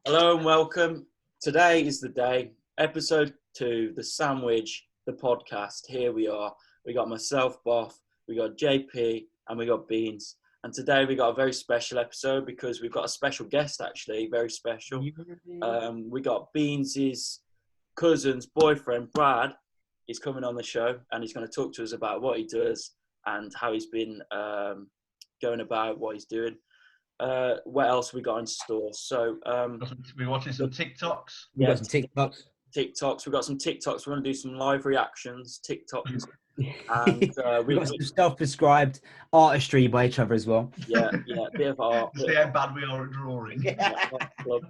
Hello and welcome. Today is the day, episode 2, the sandwich, the podcast. Here we are. We got myself, Boff, we got JP, and we got Beans. And today we got a very special episode because we've got a special guest, actually, very special. We got Beans' cousin's boyfriend, Brad. He's coming on the show and he's going to talk to us about what he does and how he's been going about what he's doing. What else we got in store? So we're watching some TikToks. We got some TikToks. We got some TikToks. We're going to do some live reactions, TikToks, and we got some self-prescribed artistry by each other as well. Yeah, a bit of art. See how bad we are at drawing. Art club.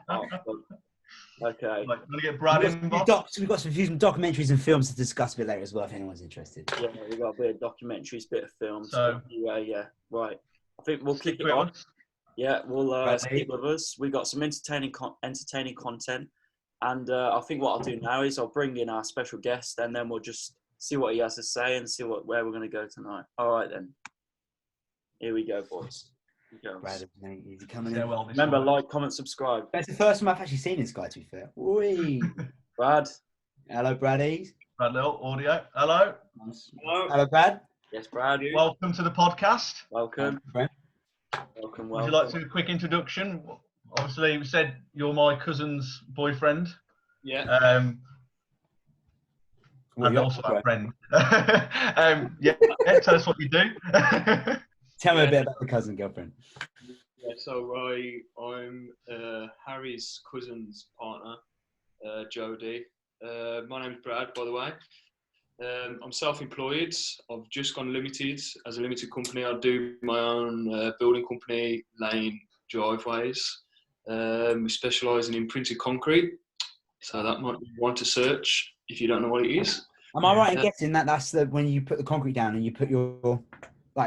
Okay. Right, I'm gonna get Brad in. We've got some documentaries and films to discuss a bit later as well, if anyone's interested. Yeah, we got a bit of documentaries, bit of films. So, yeah, right. I think we'll kick it on. Yeah, we'll stick with us. We got some entertaining content, and I think what I'll do now is I'll bring in our special guest, and then we'll just see what he has to say and see where we're going to go tonight. All right then. Here we go, boys. Brad, mate, is he coming in? Well, remember, like, comment, subscribe. That's the first time I've actually seen this guy, to be fair. Oi. Brad. Hello, Braddies. Brad Little, audio. Hello. Hello, Brad. Yes, Brad. Welcome to the podcast. Welcome. Would you like to do a quick introduction? Obviously, we said you're my cousin's boyfriend. Yeah. And also a friend. Yeah, tell us what you do. Tell me a bit about the cousin girlfriend. Yeah, so I'm Harry's cousin's partner, Jodie. My name's Brad, by the way. I'm self-employed. I've just gone limited. As a limited company, I do my own building company, laying driveways. We specialise in printed concrete. So that might be one to search if you don't know what it is. Am I right in guessing that that's when you put the concrete down and you put your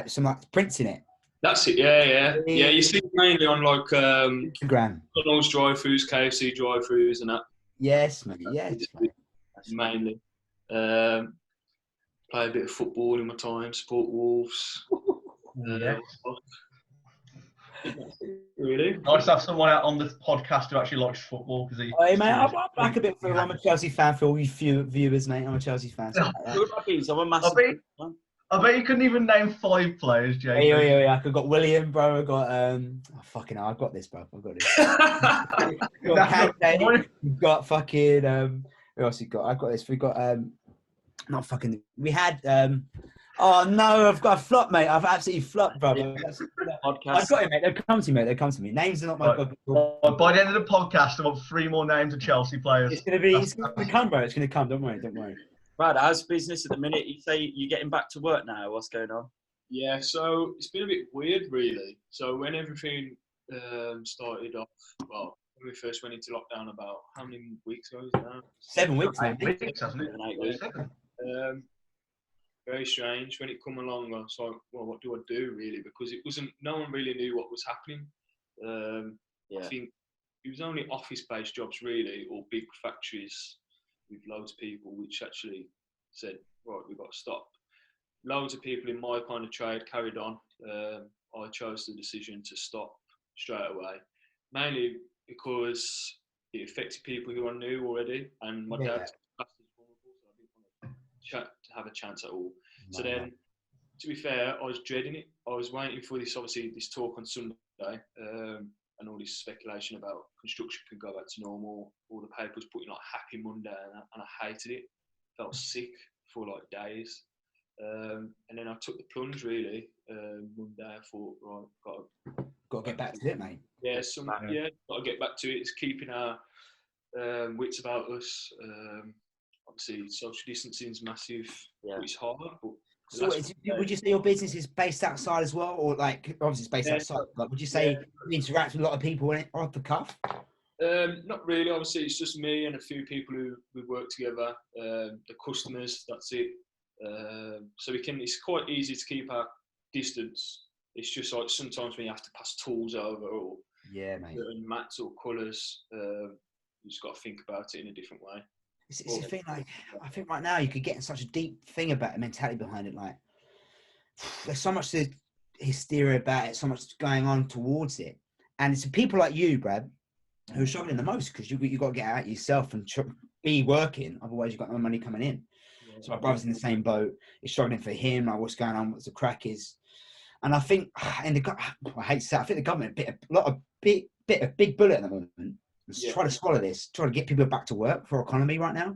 some prints in it? That's it. Yeah. You see it mainly on Instagram, McDonald's drive-throughs, KFC drive-throughs, and that. Yes, mate. Yes, mate. Mainly. Play a bit of football in my time. Support Wolves. Really? Nice to have someone out on the podcast who actually likes football. Hey, mate, I'm back a bit for. I'm a Chelsea fan for all you viewers, mate. I'm a Chelsea fan. So I'm a massive. I bet you couldn't even name 5 players, Jay. Yeah. I've got William, bro. I've got fucking hell, I've got this, bro. I've got this. We've got Kante. We've got fucking who else we got? I've got this. We've got not fucking. We had oh no, I've got a flop, mate. I've absolutely flopped, brother. I've got it, mate. They'll come to me, mate. They'll come to me. Names are not my book. By the end of the podcast, I want 3 more names of Chelsea players. It's gonna come, bro. It's gonna come. Don't worry. Brad, how's business at the minute? You say you're getting back to work now. What's going on? Yeah, so it's been a bit weird, really. So when everything started off, well, when we first went into lockdown about how many weeks ago is it now? 7 weeks, mate. 8 weeks, hasn't it? 8 weeks. Very strange. When it come along, I was like, well, what do I do, really? Because no one really knew what was happening. I think it was only office-based jobs, really, or big factories with loads of people, which actually said, right, we've got to stop. Loads of people in my kind of trade carried on. I chose the decision to stop straight away, mainly because it affected people who I knew already, and my dad was vulnerable, so I didn't want to have a chance at all. So then, to be fair, I was dreading it. I was waiting for this talk on Sunday, and all this speculation about construction can go back to normal. All the papers putting like Happy Monday, and I hated it. Felt sick for like days. And then I took the plunge really. Monday I thought, right, got to get back to it, mate. Yeah, got to get back to it. It's keeping our wits about us. Obviously, social distancing is massive. Yeah. It's hard. But so, would you say your business is based outside as well, or like obviously it's based outside? Like, would you say you interact with a lot of people off the cuff? Not really. Obviously, it's just me and a few people who we work together. The customers, that's it. So it's quite easy to keep our distance. It's just like sometimes when you have to pass tools over or certain mats or colours, you just got to think about it in a different way. It's a thing. Like I think right now you could get in such a deep thing about the mentality behind it. Like there's so much hysteria about it, so much going on towards it, and it's people like you, Brad, who are struggling the most because you got to get out yourself and be working. Otherwise, you've got no money coming in. Yeah. So my brother's in the same boat. He's struggling for him. Like, what's going on? What's the crack is? And I think, I hate to say, I think the government a big bullet at the moment. Try to swallow this. Try to get people back to work for our economy right now.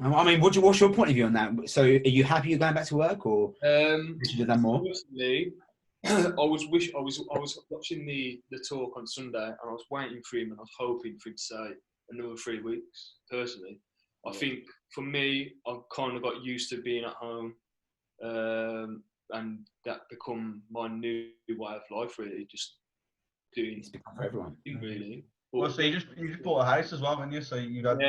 I mean, what's your point of view on that? So, are you happy you're going back to work, or should you have done more? Personally, I was watching the talk on Sunday, and I was waiting for him, and I was hoping for him to say another 3 weeks. Personally, I think for me, I've kind of got used to being at home, and that become my new way of life. Really, just doing. It's become for everyone. Really. Well, so you just bought a house as well, haven't you? So you had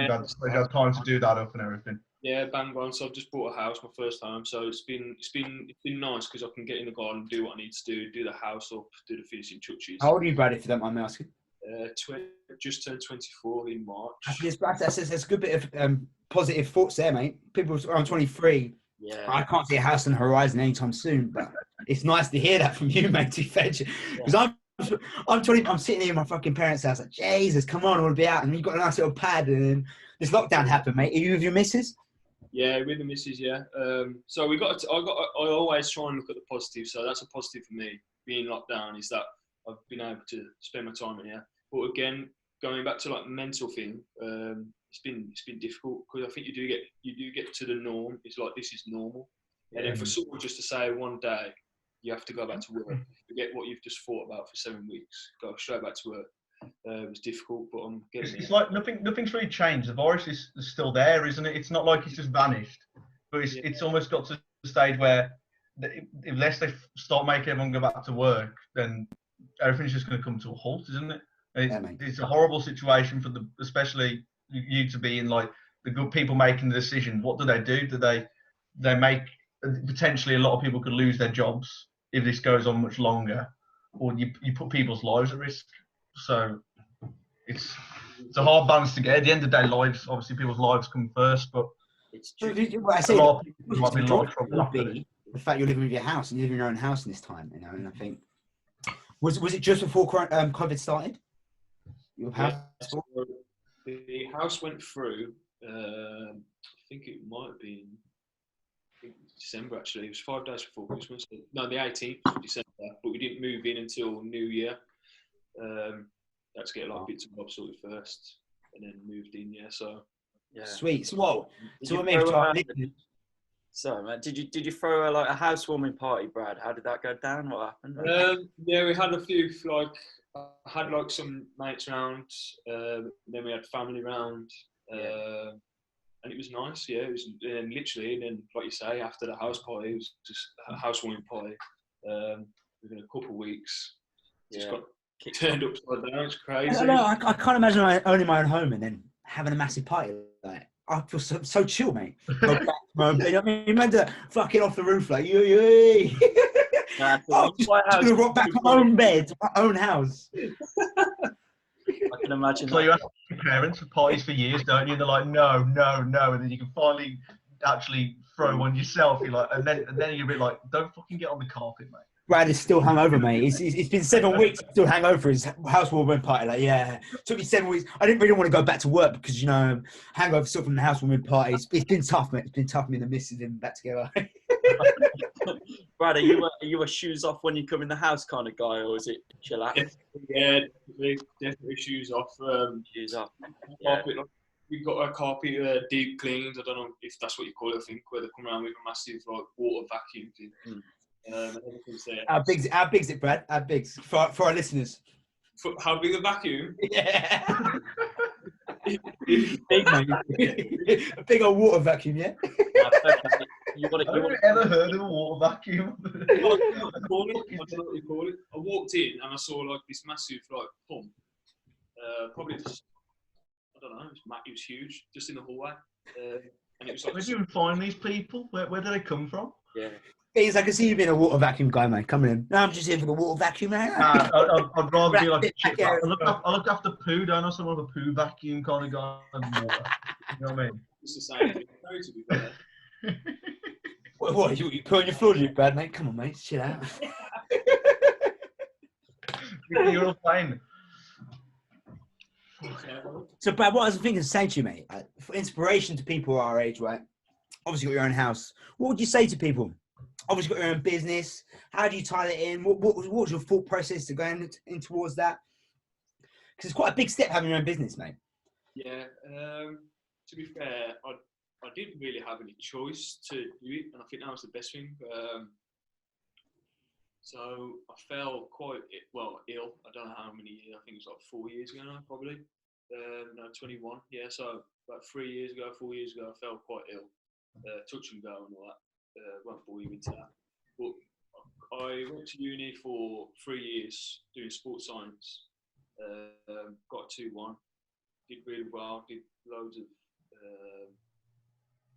time to do that up and everything. Yeah, bang on. So I've just bought a house, my first home. So it's been nice because I can get in the garden, do what I need to do the house up, do the finishing touches. How old are you, Brad? If you don't mind me asking. Just turned 24 in March. That's a good bit of positive thoughts there, mate. People around 23. Yeah. I can't see a house on the horizon anytime soon, but it's nice to hear that from you, mate. To fetch because I'm 20. I'm sitting here in my fucking parents' house, like, Jesus, come on, I want to be out. And you've got a nice little pad, and this lockdown happened, mate. Are you with your missus? Yeah, with the missus, yeah. So I always try and look at the positive. So that's a positive for me. Being locked down is that I've been able to spend my time in here. But again, going back to like the mental thing, it's been difficult because I think you do get to the norm. It's like this is normal, and then for someone just to say one day you have to go back to work, forget what you've just thought about for 7 weeks, go straight back to work. It was difficult, but I'm getting it's like nothing's really changed. The virus is still there, isn't it? It's not like it's just vanished, but it's almost got to the stage where unless they start making everyone go back to work, then everything's just going to come to a halt, isn't it? It's a horrible situation for especially you to be in, like the good people making the decision. What do? Do they make potentially a lot of people could lose their jobs if this goes on much longer, or you put people's lives at risk. So it's a hard balance to get. At the end of the day, lives, obviously people's lives come first, but it's true. I say, the fact you're living with your house and you live in your own house in this time, you know. And I think was it just before COVID started? Your house? Yeah, the house went through. I think it might have been December, actually. It was 5 days before Christmas. No, the 18th of December, but we didn't move in until New Year. Let's get a lot of bits and bobs sorted first, and then moved in. Yeah, so sweet. So what? Sorry, man. Did you throw a housewarming party, Brad? How did that go down? What happened? Yeah, we had a few. I had some mates round. Then we had family round. And it was nice, yeah. It was literally, and then, like you say, after the house party, it was just a housewarming party. Within a couple of weeks, just got turned upside down. It's crazy. I can't imagine owning my own home and then having a massive party. Like, I feel so chill, mate. Go back to my own bed. I mean, imagine fucking off the roof, like, yo. I'm just gonna rock back to my own bed, my own house. I can imagine. So you ask your parents for parties for years, don't you? And they're like, no, and then you can finally actually throw one yourself. You're like, and then you're a bit like, don't fucking get on the carpet, mate. Brad is still hungover, mate. It's been 7 weeks, still hungover for his housewarming party. Like, yeah, took me 7 weeks. I didn't really want to go back to work because, you know, hangover still from the housewarming party. It's been tough, mate. It's been tough. Me and the missus and back together. Brad, are you a shoes off when you come in the house kind of guy, or is it chill out? Yeah, definitely shoes off. Shoes off. Carpet, we've got a carpet deep cleans. I don't know if that's what you call it. I think where they come around with a massive water vacuum thing. How big's it, Brad? How big's for our listeners? How big a vacuum? Yeah. Big, mate. A big old water vacuum, yeah. I've ever heard of a water vacuum. I don't know what you call it. I walked in and I saw this massive pump. Probably just, I don't know. It was huge, just in the hallway. And it was where do you find these people? Where do they come from? Yeah. I can see you being a water vacuum guy, mate. Coming in. No, I'm just here for the water vacuum, mate. I'd rather be like a chip. I look after poo, don't I? Someone with a poo vacuum kind of guy. You know what I mean? It's the same thing, to be fair. What? You put on your floor, Brad, mate? Come on, mate. Chill out. You're all fine. So, Brad, what I was thinking to say to you, mate, for inspiration to people our age, right? Obviously, got your own house. What would you say to people? Obviously, got your own business. How do you tie that in? What was your thought process to going in towards that? Because it's quite a big step having your own business, mate. Yeah. To be fair, I didn't really have any choice to do it, and I think that was the best thing. So I fell quite ill. I don't know how many years. I think it was like 4 years ago now, probably. No, 21. Yeah, so about 4 years ago, I fell quite ill. Touch and go and all that. Won't bore you into that. But I went to uni for 3 years doing sports science. Got a 2-1. Did really well. Did loads of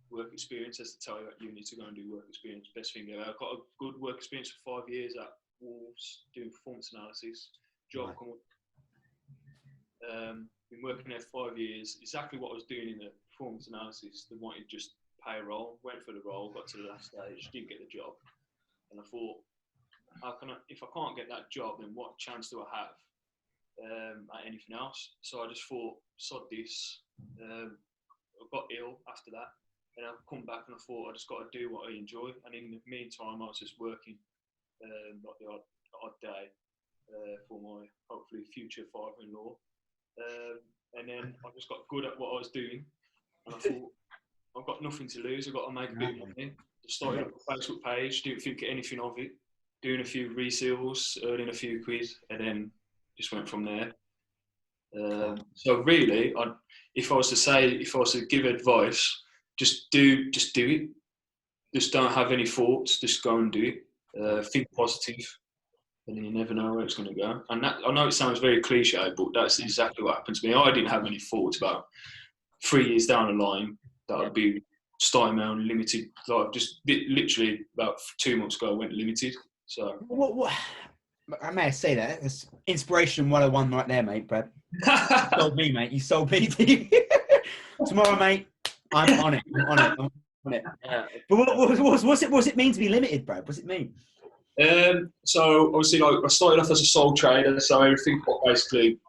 work experience. As to tell you at uni to go and do work experience. Best thing ever. I got a good work experience for 5 years at Wolves doing performance analysis. Job. Been working there 5 years. Exactly what I was doing in the performance analysis. They wanted just pay a role. Went for the role. Got to the last stage. Didn't get the job. And I thought, if I can't get that job, then what chance do I have at anything else? So I just thought, sod this. I got ill after that. And I've come back and I thought I just got to do what I enjoy. And in the meantime, I was just working like the odd day for my hopefully future father-in-law. And then I just got good at what I was doing. And I thought, I've got nothing to lose. I've got to make a bit of money. Just started up a Facebook page, didn't think anything of it. Doing a few resales, earning a few quid, and then just went from there. So really, if I was to give advice, just do it. Just don't have any thoughts. Just go and do it. Think positive, and then you never know where it's going to go. And that, I know it sounds very cliche, but that's exactly what happened to me. I didn't have any thoughts about 3 years down the line that I'd be starting my own limited. Like just literally about 2 months ago, I went limited. So what I may say that it's inspiration 101 right there, mate, Brad. You sold me, mate. You sold me. Tomorrow, mate, I'm on it. Yeah. But what's it mean to be limited, Brad? What's it mean? So obviously, like I started off as a sole trader, so everything what basically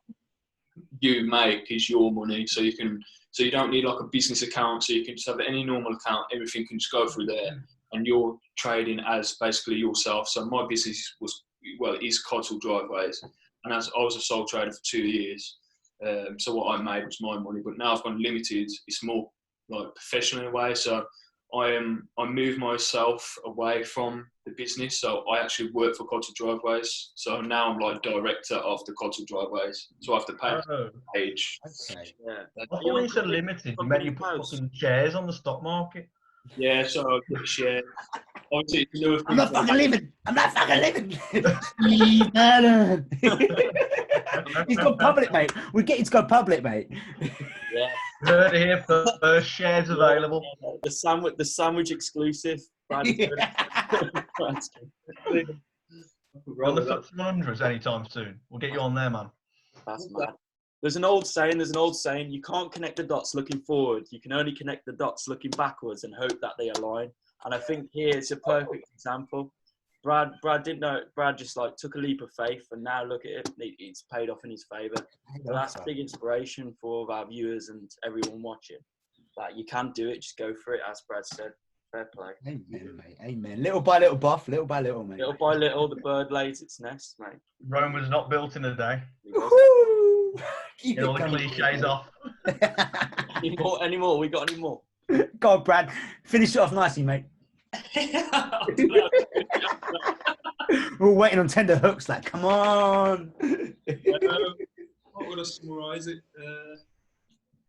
you make is your money. So you don't need like a business account. So you can just have any normal account. Everything can just go through there, and you're trading as basically yourself. So my business is Codswell Driveways, and as I was a sole trader for 2 years. So what I made was my money, but now I've gone limited. It's more like professional in a way. So I moved myself away from the business. So I actually work for Codswell Driveways. So now I'm like director of the Codswell Driveways. So I have to pay page. Okay. Yeah. I thought when you said limited, you meant you put fucking shares on the stock market. Yeah, so I put shares. Obviously, I'm not fucking living. He's gone public, mate. We get to go public, mate. Yeah. Heard it here first. Shares available. The sandwich exclusive. We're on the FTSE 100s anytime soon. We'll get you on there, man. That's mad. There's an old saying, you can't connect the dots looking forward. You can only connect the dots looking backwards and hope that they align. And I think here it's a perfect example. Brad just like took a leap of faith, and now look at it, it's paid off in his favour. So that's big inspiration for our viewers and everyone watching. That you can do it, just go for it, as Brad said. Fair play. Amen, mate. Amen. Little by little, Buff. Little by little, mate. Little by little, the bird lays its nest, mate. Rome was not built in a day. Get all the cliches off. Any more? We got any more? Go on, Brad. Finish it off nicely, mate. We're all waiting on tender hooks. Like, come on. What would I summarise it?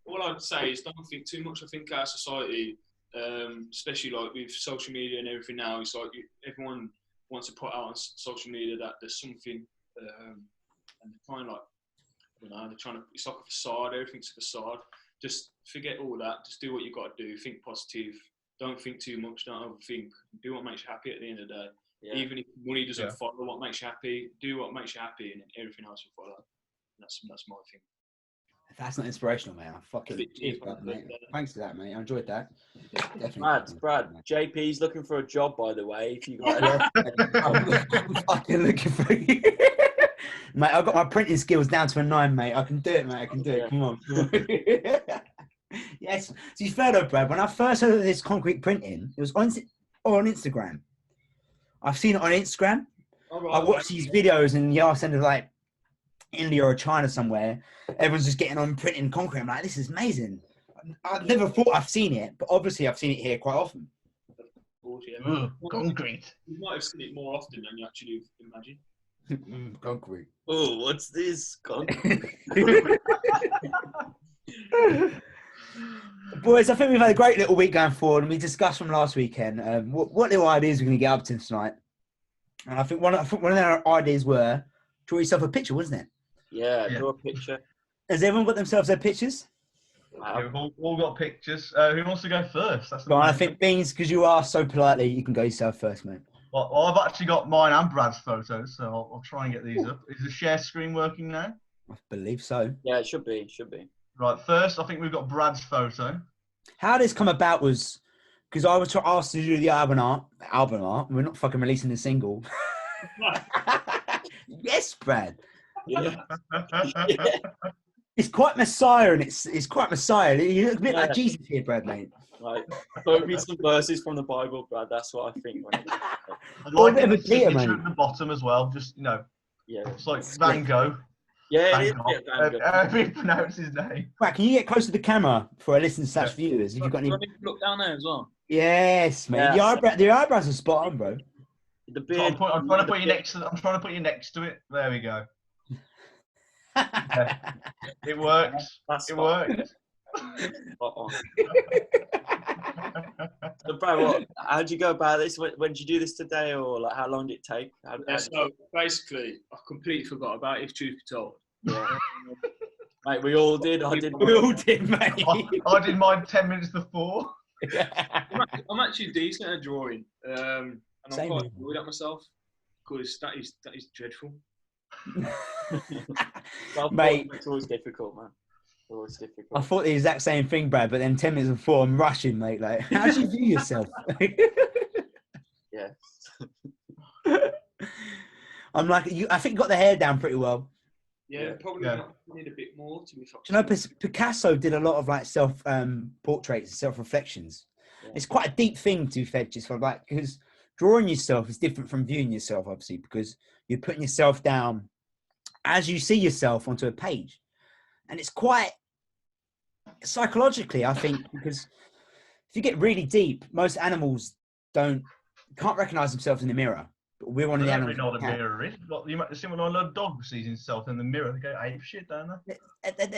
All I'd say is don't think too much. I think our society, especially like with social media and everything now, it's like everyone wants to put out on social media that there's something, and they're trying like, it's like a facade. Everything's a facade. Just forget all that. Just do what you got to do. Think positive. Don't think too much. Don't overthink. Do what makes you happy at the end of the day. Yeah. Even if money doesn't follow what makes you happy, do what makes you happy, and then everything else will follow. That's my thing. That's not inspirational, mate. I fucking cheers, mate. Thanks for that, mate. I enjoyed that. Definitely. Brad, JP's looking for a job, by the way. If you got I'm fucking looking for you. Mate, I've got my printing skills down to a 9, mate. I can do it, mate. I can do it. Yeah. Come on. Yes. To be fair though, Brad, when I first heard of this concrete printing, it was on Instagram. I've seen it on Instagram. I watched these videos and I send it like India or China somewhere. Everyone's just getting on printing concrete. I'm like, this is amazing. I never thought I've seen it, but obviously I've seen it here quite often. Concrete. You might have seen it more often than you actually imagine. Concrete. Oh, what's this? Boys, I think we've had a great little week going forward, and we discussed from last weekend what little ideas we're going to get up to tonight. And I think one of our ideas were draw yourself a picture, wasn't it? Yeah, draw a picture. Has everyone got themselves their pictures? Yeah, we've all got pictures. Who wants to go first? That's Go on, I think Beans, because you asked so politely, you can go yourself first, mate. Well, I've actually got mine and Brad's photos, so I'll try and get these up. Is the share screen working now? I believe so. Yeah, it should be. Right, first, I think we've got Brad's photo. How this come about was because I was asked to do the album art. We're not fucking releasing the single. Yes, Brad. Yeah. It's quite Messiah, and it's quite Messiah. You look a bit like Jesus here, Brad, mate. Like, quote me some verses from the Bible, Brad. That's what I think. I'd like a a bit signature mate. at the bottom as well. Just, Yeah. it's like Van Gogh. Yeah, it is. Van Gogh. How do you pronounce his name? Brad, can you get close to the camera for our listeners / viewers? If you've got any... Look down there as well. Yes, mate. Yeah. The eyebrows are spot on, bro. The So beard. I'm trying to put you next to. I'm trying to put you next to it. There we go. Yeah. It works. That's It spot works. on. So, Brad, how'd you go about this? When did you do this today, or like how long did it take? So basically, I completely forgot about it, if truth be told. Yeah. Mate, we all did. I did. We all did, mate. I did mine 10 minutes before. I'm actually decent at drawing, and I'm Same quite here. annoyed at myself because that is dreadful. Mate. It's always difficult, man. Always difficult. I thought the exact same thing, Brad, but then 10 minutes before, I'm rushing, mate. Like, how do you view yourself? Yes. I'm like, I think you got the hair down pretty well. Yeah, probably need a bit more to be. Do you know, Picasso did a lot of like self portraits and self reflections. Yeah. It's quite a deep thing to fetch, just for like, because drawing yourself is different from viewing yourself, obviously, because you're putting yourself down as you see yourself onto a page, and it's quite psychologically, I think, because if you get really deep, most animals can't recognize themselves in the mirror. But we're one of the animals. Not a mirror is. You might see when a lot of dog sees himself in the mirror, they go ape shit, don't they?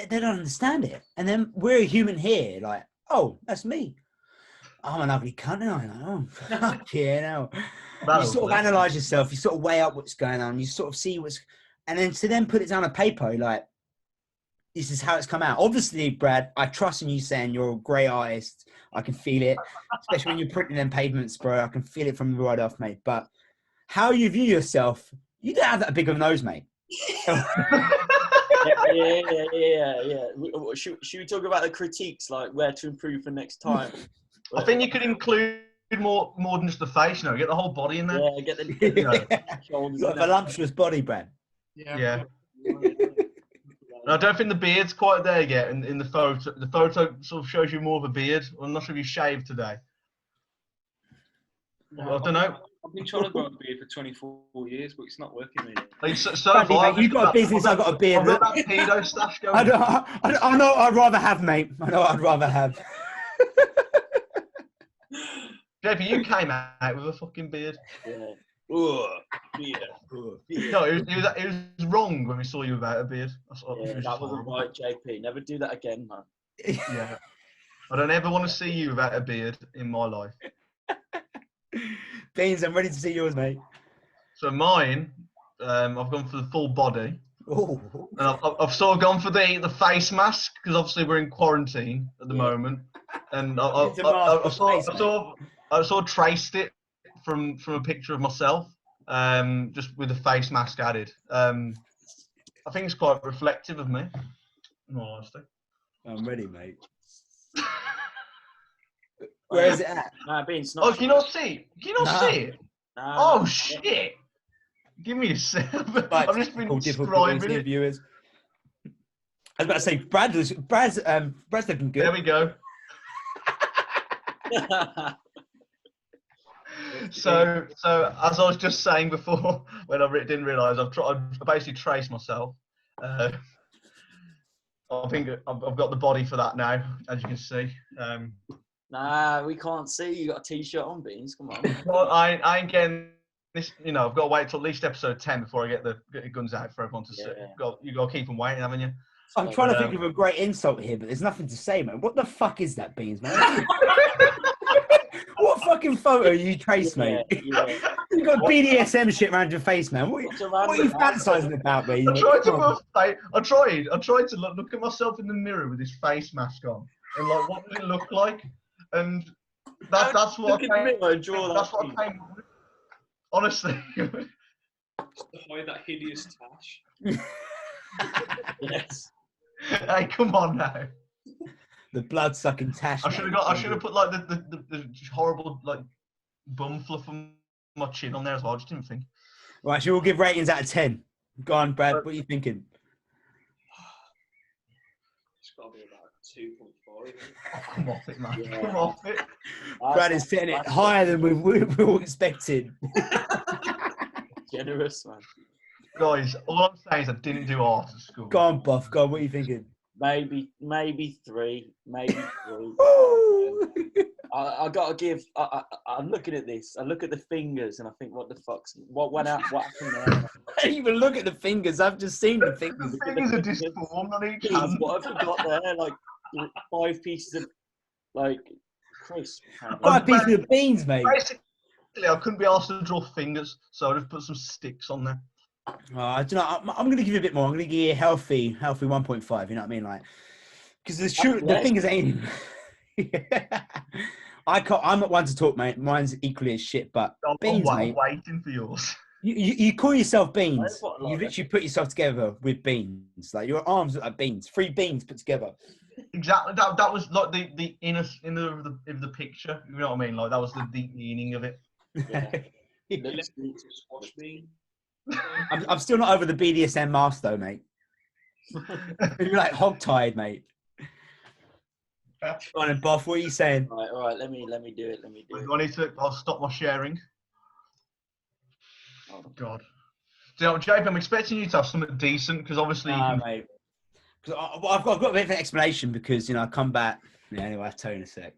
They don't understand it. And then we're a human here, like, oh, that's me. I'm an ugly cunt, and I'm like, oh, fuck yeah, no. You sort of analyze yourself, you sort of weigh up what's going on, you sort of see and then to then put it down on paper, like, this is how it's come out. Obviously, Brad, I trust in you saying you're a great artist. I can feel it, especially when you're printing them pavements, bro. I can feel it from right off, mate. But how you view yourself, you don't have that big of a nose, mate. Yeah. Should we talk about the critiques, like where to improve for next time? I think you could include more than just the face, get the whole body in there. Yeah, get the shoulders. You've got a voluptuous body, Brad. Yeah. I don't think the beard's quite there yet in the photo. The photo sort of shows you more of a beard. I'm not sure if you shaved today. I don't know. I've been trying to grow a beard for 24 years, but it's not working really. Like, Brandy, mate, you've got a business, I've got a beard. I've got that pedo stash going. I know what I'd rather have, mate. I know what I'd rather have. JP, you came out with a fucking beard. Yeah. No, it was wrong when we saw you without a beard. That wasn't right, JP. Never do that again, man. Yeah. I don't ever want to see you without a beard in my life. Beans, I'm ready to see yours, mate. So mine, I've gone for the full body. Oh. And I've sort of gone for the face mask, because obviously we're in quarantine at the moment. And I sort of traced it from a picture of myself, just with the face mask added. I think it's quite reflective of me, in all honesty. I'm ready, mate. Where is it at? Nah, Beans, Oh, can you not see? Can you not see it? Nah, Oh, nah, shit. Give me a sec. Like, I've just been describing it. Viewers. I was about to say, Brad's looking good. There we go. So as I was just saying before, when I didn't realise, I've basically traced myself. I think I've got the body for that now, as you can see. Nah, we can't see. You got a t-shirt on, Beans. Come on. Well, I ain't getting this. You know, I've got to wait till at least episode 10 before I get the guns out for everyone to see. You got to keep them waiting, haven't you? I'm trying to think of a great insult here, but there's nothing to say, man. What the fuck is that, Beans, man? What fucking photo you traced, mate? Yeah. You got BDSM shit around your face, man. What are you fantasizing about, mate? I tried to look at myself in the mirror with this face mask on, and like, what does it look like? And that's what I came. That's what I came with. Honestly. Just to hide that hideous tash. Yes. Hey, come on now. The blood-sucking tash. I should have put like the horrible like bum fluff on my chin on there as well. I just didn't think. Right, so we'll give ratings out of 10. Go on, Brad. What are you thinking? It's got to be about 2.5. Oh, come off it, man. Yeah. Come off it. Brad is setting it higher than we all expected. Generous, man. Guys, all I'm saying is I didn't do art at school. Go on, Buff. Go on. What are you thinking? Maybe 3. Maybe 3. I gotta give. I'm looking at this. I look at the fingers and I think, what went out? What happened there? I didn't even look at the fingers. I've just seen the fingers. The fingers are disformed on each hand. What have you got there? Like 5 pieces of like crisp. 5 pieces of beans, mate. Basically, I couldn't be asked to draw fingers, so I just put some sticks on there. I'm going to give you a bit more. I'm going to give you a healthy 1.5. You know what I mean? Like, because the fingers ain't. I'm not one to talk, mate. Mine's equally as shit. But Beans, mate. Waiting for yours. You call yourself Beans. You literally put yourself together with beans. Like your arms look like beans. 3 beans put together. Exactly. That was like the inner of the picture. You know what I mean? Like that was the deep meaning of it. Yeah. Squash bean. I'm still not over the BDSM mask though, mate. You're like hog-tied, mate. Go on and Buff, what are you saying? All right. Let me do it. I'll stop my sharing. Oh God. So, JP, I'm expecting you to have something decent because obviously. Mate. Because I've got a bit of an explanation because I come back. Yeah, anyway, I'll tell you in a sec.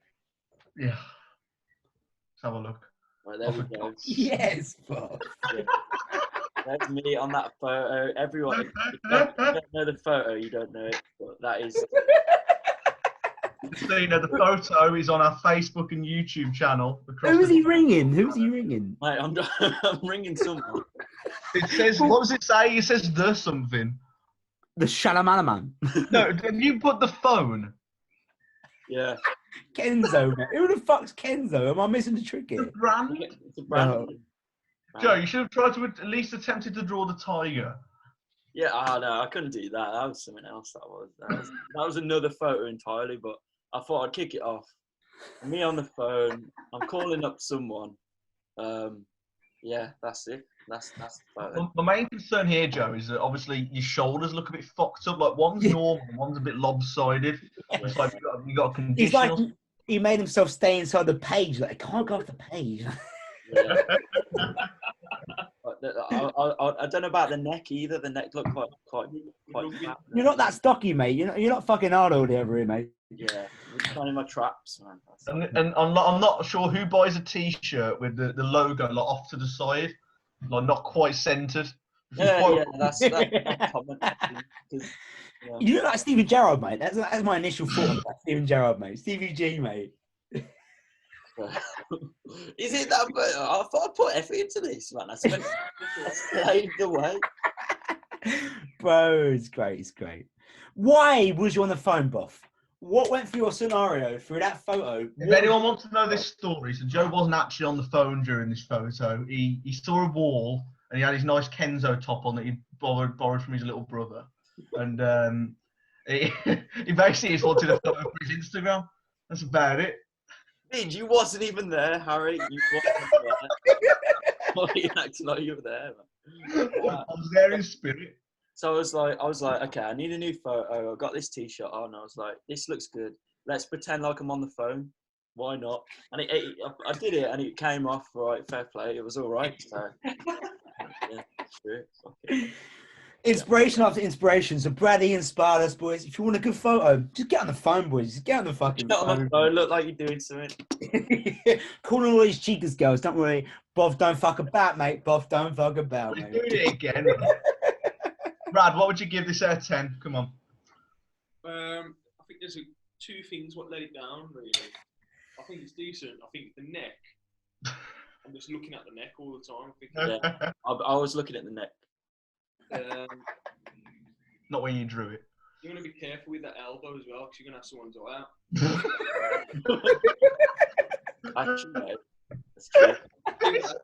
Yeah. Let's have a look. Right, there we go. Yes, Buff. Yeah. That's me on that photo. Everyone, if you don't know the photo, you don't know it. But that is. So, the photo is on our Facebook and YouTube channel. Who's he ringing? Mate, I'm ringing someone. It says, what does it say? It says the something. The Shalamalaman. No, have you put the phone? Yeah. Kenzo, man. Who the fuck's Kenzo? Am I missing the trick here? The brand? It's a brand. No. Joe, you should have tried to at least attempted to draw the tiger. Yeah, no, I couldn't do that. That was something else. That was another photo entirely. But I thought I'd kick it off. Me on the phone. I'm calling up someone. Yeah, that's it. That's the photo. My main concern here, Joe, is that obviously your shoulders look a bit fucked up. Like one's normal, one's a bit lobsided. It's like you got a condition. He's like he made himself stay inside the page. Like I can't go off the page. Yeah. I don't know about the neck either. The neck looked quite fat. You're not that stocky, mate. You're not fucking Arnold over here, mate. Yeah, I'm finding my traps, man. And I'm not sure who buys a T-shirt with the logo like off to the side, like not quite centered. Yeah, that's common. Yeah. You look like Steven Gerrard, mate. That's my initial thought about Steven Gerrard, mate. Stevie G, mate. Is it that? I thought I put effort into this, man. I slaved away. Bro, it's great. Why was you on the phone, Buff? What went through your scenario through that photo? If anyone wants to know this story, so Joe wasn't actually on the phone during this photo. He saw a wall and he had his nice Kenzo top on that he borrowed from his little brother, and he basically just wanted a photo for his Instagram. That's about it. You wasn't even there, Harry. You wasn't there. Why are you acting like you were there, man? I was there in spirit. So I was like, okay, I need a new photo. I got this T-shirt on. I was like, this looks good. Let's pretend like I'm on the phone. Why not? And I did it, and it came off right. Fair play. It was all right. So yeah, true. Okay. Inspiration after inspiration. So Bradley inspired us, boys. If you want a good photo, just get on the phone, boys. Just get on the fucking Get phone. on the phone. Look like you're doing something. Calling all these cheekers girls. Don't worry. Bob, don't fuck about, mate. Bob, don't fuck about, We're mate. doing it again. Brad, what would you give this out of 10? Come on. I think there's two things what let it down, really. I think it's decent. I think the neck. I'm just looking at the neck all the time. Yeah, I was looking at the neck. Not when you drew it. You want to be careful with that elbow as well, because you're going to have someone's eye out. Actually, no, that's true.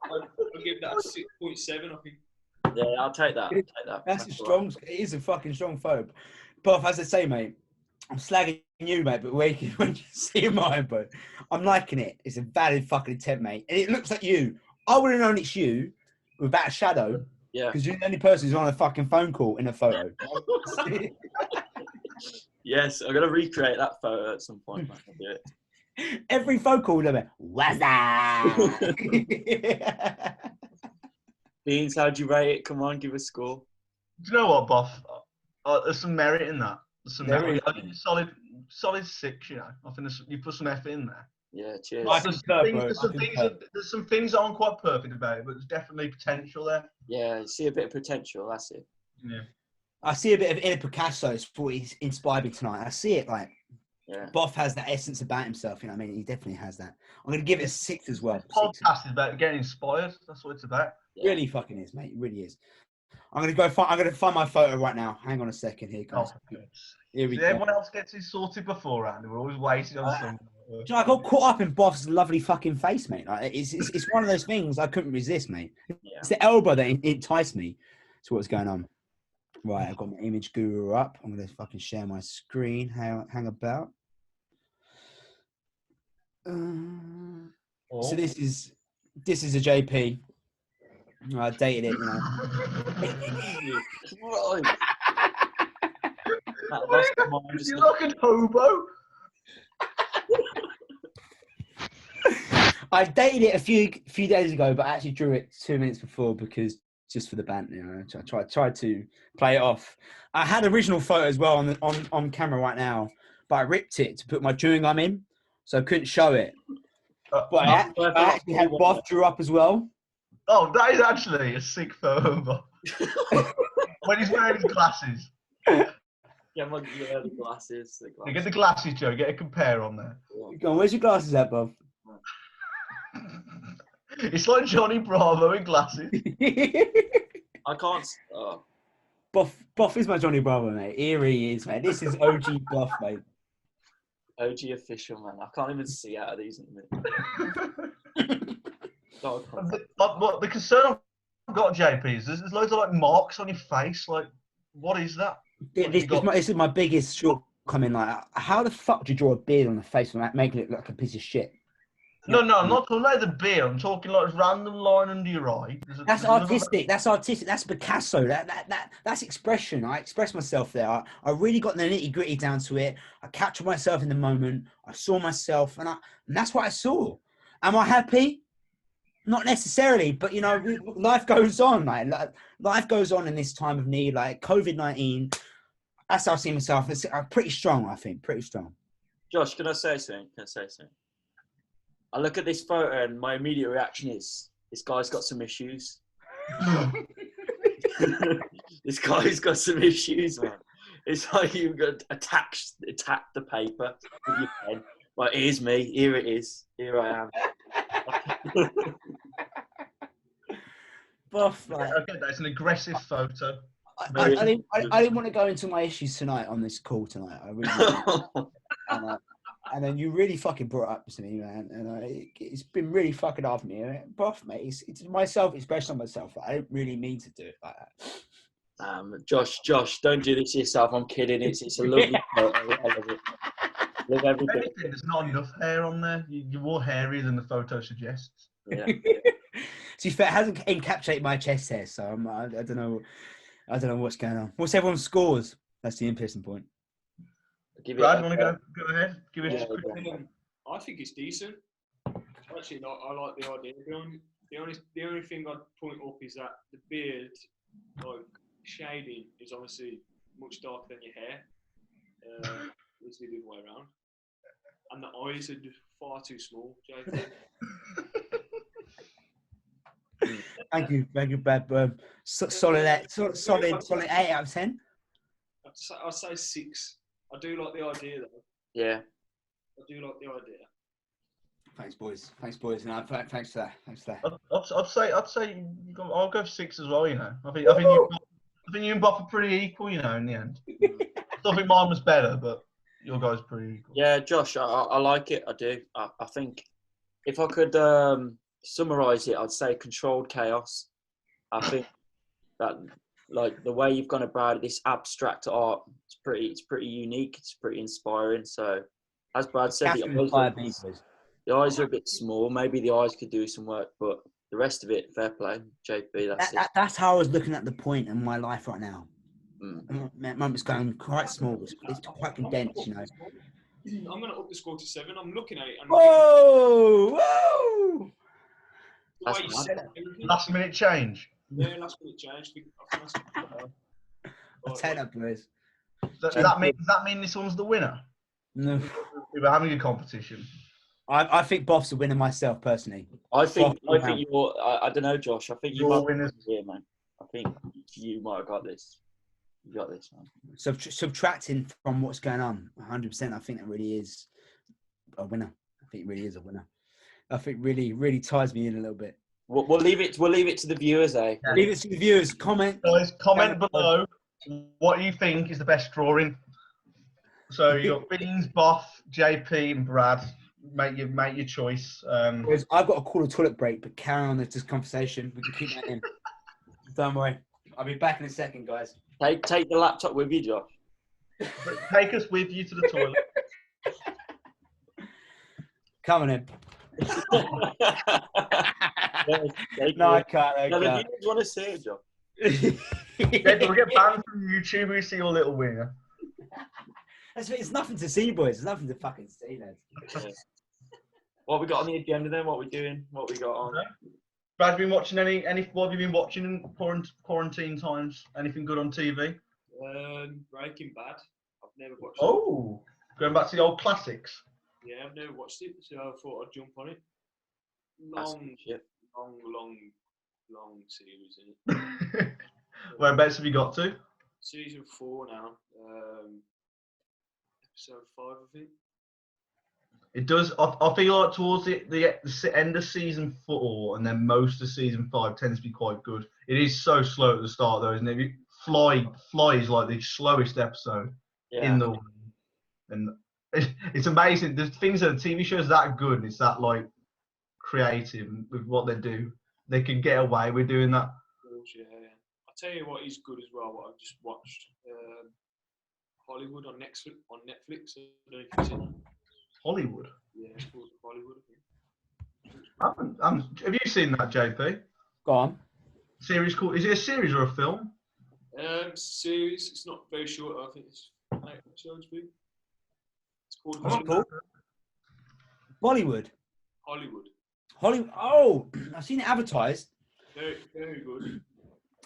I'll give that a 6.7, I think. Yeah, I'll take that. That's a strong. Right. It is a fucking strong photo. But as I say, mate, I'm slagging you, mate. But when you see mine, bro, I'm liking it. It's a valid fucking attempt, mate. And it looks like you. I would have known it's you without a shadow. Yeah. Because you're the only person who's on a fucking phone call in a photo. Yes, I'm gonna recreate that photo at some point. I'll do it. Every phone call, they're like, what's that? Beans, how'd you rate it? Come on, give a score. Do you know what, Boff? There's some merit in that. There's some merit. I think solid 6. You know, I think you put some effort in there. Yeah, cheers. There's some things that aren't quite perfect about it, but there's definitely potential there. Yeah, see a bit of potential. That's it. Yeah. I see a bit of inner Picasso. It's what he's inspired me tonight. I see it like. Yeah. Boff has that essence about himself, you know what I mean? He definitely has that. I'm going to give it a 6 as well. This podcast is about getting inspired. That's what it's about. Yeah. Really fucking is, mate. It really is. I'm going to find my photo right now. Hang on a second here, guys. Oh, here we go. Everyone else gets it sorted beforehand. We're always waiting on someone. I got caught up in Boff's lovely fucking face, mate. Like, it's one of those things I couldn't resist, mate. Yeah. It's the elbow that enticed me to what's going on. Right, I've got my image guru up. I'm going to fucking share my screen. Hang about. So this is a JP. I dated it, you know. You look at hobo. I dated it a few days ago, but I actually drew it 2 minutes before because just for the band, you know. I tried to play it off. I had original photo as well on camera right now, but I ripped it to put my chewing gum in, so I couldn't show it. But I actually had Boff drew up as well. Oh, that is actually a sick photo. When he's wearing his glasses. Yeah, the glasses. You get the glasses, Joe. Get a compare on there. Go on, where's your glasses at, Boff? It's like Johnny Bravo in glasses. I can't. Boff is my Johnny Bravo, mate. Here he is, mate. This is OG Boff, mate. OG official, man. I can't even see out of these in a minute. But the concern I've got, JP, is there's loads of like marks on your face. Like, what is that? This is my biggest shortcoming. Like, how the fuck do you draw a beard on the face and make it look like a piece of shit? No, I'm not talking about the beard. I'm talking like a random line under your eye. That's artistic. That's artistic. That's Picasso. That's expression. I express myself there. I really got the nitty gritty down to it. I captured myself in the moment. I saw myself, and that's what I saw. Am I happy? Not necessarily, but you know, life goes on. Like life goes on in this time of need. Like COVID-19. That's how I see myself. It's pretty strong. I think pretty strong. Josh, can I say something? I look at this photo and my immediate reaction is, this guy's got some issues. This guy's got some issues, man. It's like you've got attack the paper with your pen. Like, here's me. Here it is. Here I am. Boff, like, okay, that's an aggressive photo. I didn't want to go into my issues tonight on this call tonight. I really and then you really fucking brought it up to me, man. And it's been really fucking hard for me. Boff, mate, it's my self-expression on myself. I didn't really mean to do it like that. Josh, don't do this to yourself. I'm kidding. It's a lovely photo. I love it. Love every bit. There's not enough hair on there. You're more hairy than the photo suggests. Yeah. To be fair, it hasn't encapsulated my chest hair, so I don't know. I don't know what's going on. What's everyone's scores? That's the interesting point. Brad, you want to go ahead? Give it. I think it's decent. Actually, I like the idea behind it. The only thing I'd point up is that the beard, like shading, is obviously much darker than your hair. It's the other way around. And the eyes are just far too small, JP. Thank you, Brad. Solid 8 out of 10. I'd say 6. I do like the idea, though. Yeah. I do like the idea. Thanks, boys. No, thanks for that. I'd say I'll go 6 as well. You know, I think you and Bob are pretty equal. You know, in the end. I still think mine was better, but your guys are pretty equal. Yeah, Josh, I like it. I do. I think if I could summarise it, I'd say controlled chaos. I think that like the way you've gone about this abstract art, it's pretty unique. It's pretty inspiring. So, as Brad said, the eyes are a bit small. Maybe the eyes could do some work, but the rest of it, fair play, JP. That's how I was looking at the point in my life right now. It's going quite small. It's quite condensed, you know. I'm going to up the score to 7. I'm looking at it. And whoa! Last minute change. Yeah, last minute change. I'll take that, boys. Does that mean this one's the winner? No. We were having a competition. I think Boff's the winner myself, personally. I think you're. I don't know, Josh. I think you're winners here, man. I think you might have got this. You got this, man. Subtracting from what's going on, 100%. I think that really is a winner. I think it really is a winner. I think really ties me in a little bit. We'll leave it to the viewers, eh? Yeah. Leave it to the viewers. Comment. Guys, comment below what you think is the best drawing. So you got Beans, Boff, JP, and Brad. Make your choice. I've got to call a toilet break, but carry on this conversation. We can keep that in. Don't worry. I'll be back in a second, guys. Take the laptop with you, Josh. Take us with you to the toilet. Come on in. No, I can't. The viewers want to see it, Josh. We'll get banned from YouTube. We see your little winger. It's nothing to see, boys. There's nothing to fucking see, lads. Yeah. What we got on the agenda then? What we doing? What we got on? Brad, been watching any? What have you been watching in quarantine times? Anything good on TV? Breaking Bad. I've never watched. Oh, going back to the old classics. Yeah, I've never watched it, so I thought I'd jump on it. Long series, isn't it? Whereabouts have you got to? Season 4 now. Episode 5, I think. It does. I feel like towards the end of season 4 and then most of season 5 tends to be quite good. It is so slow at the start though, isn't it? Fly is like the slowest episode in the world. And it's amazing. There's things that the TV shows that good and it's that like creative with what they do. They can get away with doing that. Yeah. I'll tell you what is good as well, what I've just watched. Hollywood on Netflix. I don't know if you've seen that. Hollywood? Yeah, it's called Hollywood, I think. Have you seen that, JP? Go on. Series called? Is it a series or a film? Series. It's not very short. I think it's 8 episodes. It's called Bollywood. Hollywood. Oh, I've seen it advertised. Very, very good.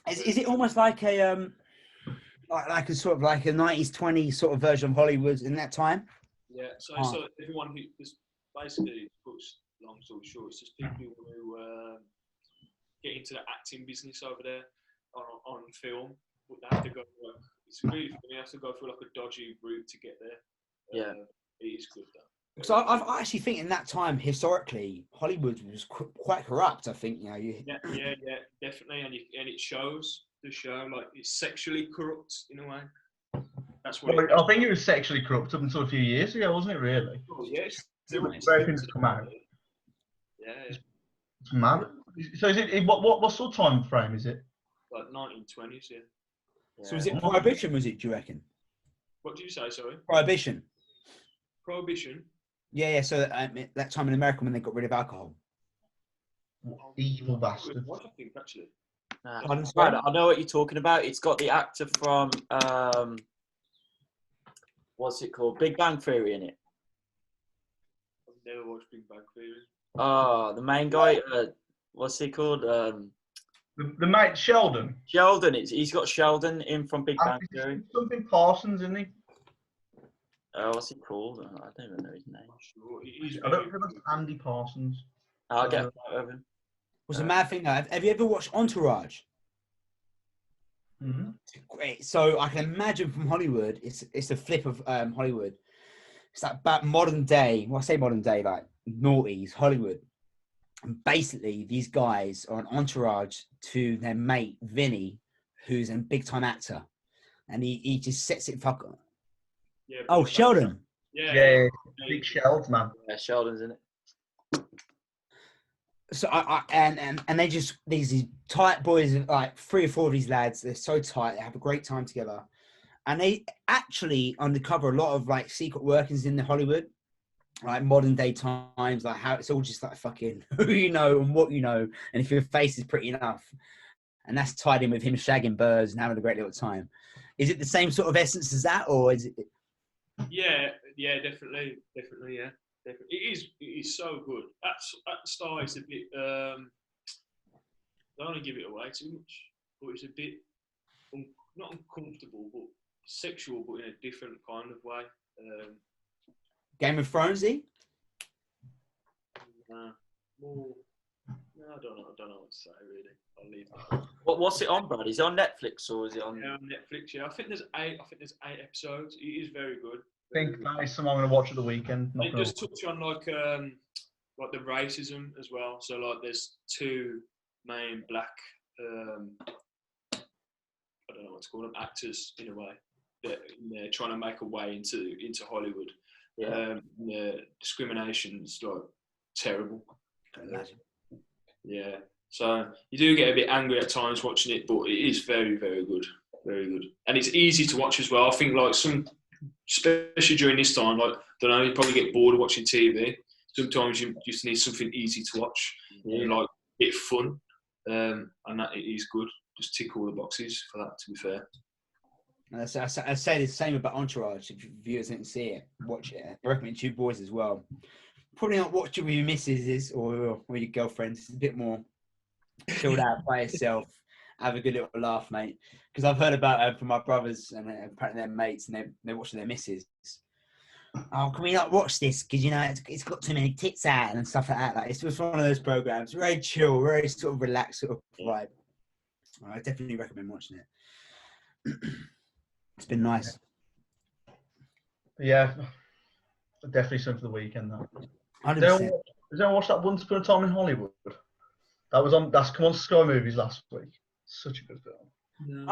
Is it almost like a like a sort of like a 90s 20s sort of version of Hollywood in that time? Yeah. So everyone who just basically puts long story short, it's just people who get into the acting business over there on film. But they have to go. It's really funny. They have to go through like a dodgy route to get there. Yeah. It is good though. So I actually think in that time, historically, Hollywood was quite corrupt. I think Yeah, definitely, and it shows the show like it's sexually corrupt in a way. That's what. I think it was sexually corrupt up until a few years ago, wasn't it? Really? Oh, yes. Very things come out. Yeah. It's mad. So is it what sort of time frame is it? Like 1920s, yeah. So was it Prohibition? Was it? Do you reckon? What did you say? Sorry. Prohibition. Prohibition. Yeah. So that time in America when they got rid of alcohol. evil bastard. What I think actually. Right, I know what you're talking about. It's got the actor from what's it called? Big Bang Theory in it. I've never watched Big Bang Theory. Oh, the main guy. What's he called? The mate Sheldon. Sheldon. He's got Sheldon in from Big Bang Theory. Something Parsons, isn't he? What's he called? I don't even know his name. I don't think that's Andy Parsons. I'll get a photo of him. Was a mad thing though. Have you ever watched Entourage? Mm-hmm. Great. So I can imagine from Hollywood, it's a flip of Hollywood. It's like about modern day. Well, I say modern day, like noughties, Hollywood. And basically, these guys are an entourage to their mate Vinny, who's a big time actor, and he just sets it fuck. Yeah, oh, Sheldon. Yeah, big Sheldon, man. Yeah, Sheldon's in it. So and they just these tight boys, like 3 or 4 of these lads. They're so tight. They have a great time together, and they actually undercover a lot of like secret workings in the Hollywood, like modern day times, like how it's all just like fucking who you know and what you know, and if your face is pretty enough, and that's tied in with him shagging birds and having a great little time. Is it the same sort of essence as that, or is it? Yeah, definitely, yeah. Definitely. It is so good. At the start, it's a bit. I don't want to give it away too much, but it's a bit not uncomfortable, but sexual, but in a different kind of way. Game of Thronesy? More. No, I don't know what to say really. I'll leave it. What's it on, Brad? Is it on Netflix or is it on? Yeah, on Netflix. Yeah, I think there's 8 episodes. It is very good. I think that is something I'm going to watch at the weekend. It does touch on like the racism as well. So like there's 2 main black I don't know what to call them, actors in a way. They're trying to make a way into Hollywood. Yeah. The discrimination's like terrible. Yeah. So you do get a bit angry at times watching it, but it is very, very good. Very good. And it's easy to watch as well. I think like especially during this time, like, don't know, you probably get bored of watching TV. Sometimes you just need something easy to watch, like a bit fun, and that it is good. Just tick all the boxes for that, to be fair. I say the same about Entourage. If viewers didn't see it, watch it. I recommend you boys as well. Probably not watch it with your missus or your girlfriends. It's a bit more chilled out by yourself. Have a good little laugh, mate. Because I've heard about from my brothers and apparently their mates, and they're watching their missus. Oh, can we not watch this? Because you know it's got too many tits out and stuff like that. Like it's just one of those programs, very chill, very sort of relaxed sort of vibe. I definitely recommend watching it. It's been nice. Yeah, definitely something for the weekend. That. 100%. Did anyone watch that Once Upon a Time in Hollywood? That's come on Sky Movies last week. Such a good film. No.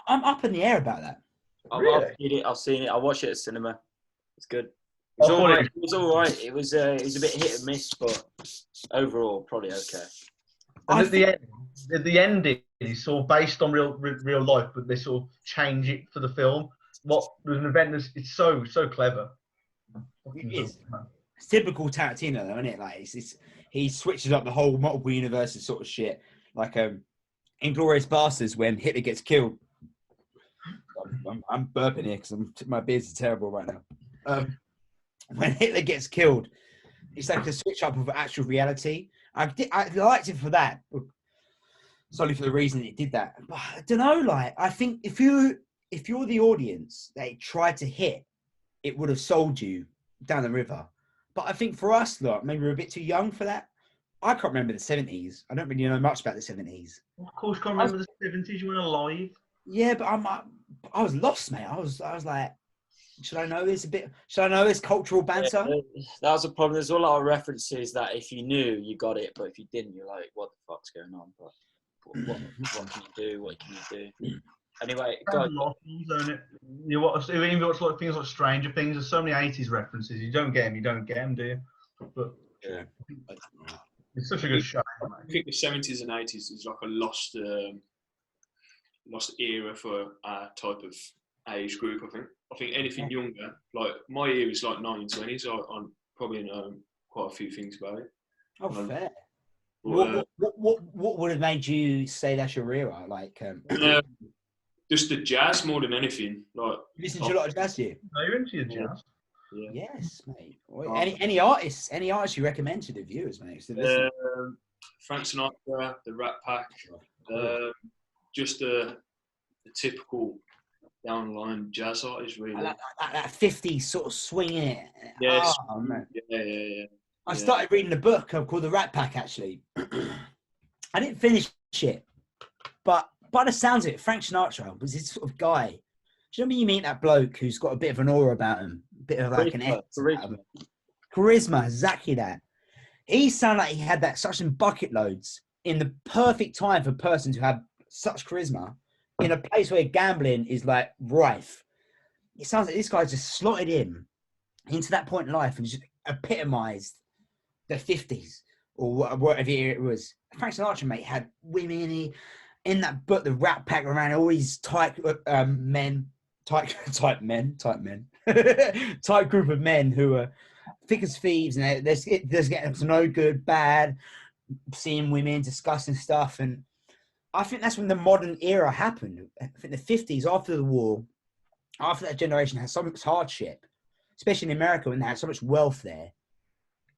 I'm up in the air about that. I've seen it. I watched it at cinema. It's good. It was all right. It was all right. It was a bit hit and miss, but overall probably okay. And at the ending is sort of based on real life, but they sort of change it for the film. There's an event it's so clever. It is. It's typical Tarantino, though, isn't it? Like he switches up the whole multiple universes sort of shit. Like Inglourious Basterds when Hitler gets killed. I'm burping here because my beers are terrible right now. When Hitler gets killed, it's like a switch up of actual reality. I liked it for that, solely for the reason it did that. But I don't know. Like I think if you're the audience that it tried to hit, it would have sold you down the river. But I think for us, look, maybe we're a bit too young for that. I can't remember the 70s. I don't really know much about the 70s. Of course, you can't remember the 70s. You weren't alive. Yeah, but I was lost, mate. I was like, should I know this a bit? Should I know this cultural banter? Yeah, that was a problem. There's a lot of references that if you knew, you got it, but if you didn't, you're like, what the fuck's going on? But what can you do? What can you do? Anyway, go on. You watch like things like Stranger Things. There's so many 80s references. You don't get them, do you? But yeah, it's such a good show. I think the 70s and 80s is like a lost era for our type of age group. I think anything younger, like my year is like 1920s. So I probably know quite a few things about it. Oh, fair. What would have made you say that's your era? Like, just the jazz more than anything. Like, you listen to a lot of jazz, you? Are you into your jazz? Yeah. Yes, mate. Any artists you recommend to the viewers, mate? So Frank Sinatra, the Rat Pack, just a typical down the line jazz artist, really. I like that 50s sort of swing in it. Yes. Oh, man. Yeah. I started reading a book called The Rat Pack, actually. I didn't finish it, but by the sounds of it, Frank Sinatra was this sort of guy. Do you know when you meet that bloke who's got a bit of an aura about him? A bit of like charisma, exactly that. He sounded like he had that such in bucket loads in the perfect time for a person to have such charisma in a place where gambling is like rife. It sounds like this guy just slotted in into that point in life and just epitomized the 50s or whatever year it was. Frank Sinatra, mate, had women in that book, The Rat Pack, around all these tight men, tight group of men who are thick as thieves, and they're getting to no good, bad, seeing women, discussing stuff. And I think that's when the modern era happened. I think the 50s, after the war, after that generation had so much hardship, especially in America when they had so much wealth there,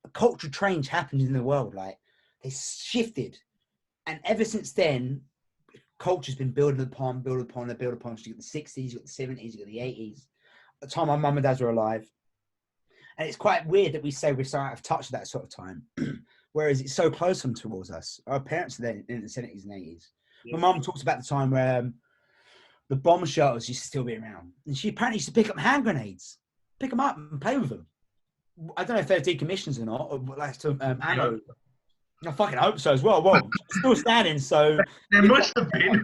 a cultural change happened in the world. Like, they shifted. And ever since then, culture's been building upon. So you got the 60s, you got the 70s, you got the 80s. At the time my mum and dad were alive. And it's quite weird that we say we're so out of touch at that sort of time, whereas it's so close on towards us. Our parents are there in the 70s and 80s. Yeah. My mum talks about the time where the bomb shelters used to still be around. And she apparently used to pick up hand grenades, pick them up and play with them. I don't know if they're decommissioned or not, or like to ammo. I fucking hope so as well. Well, still standing, so... There must have been.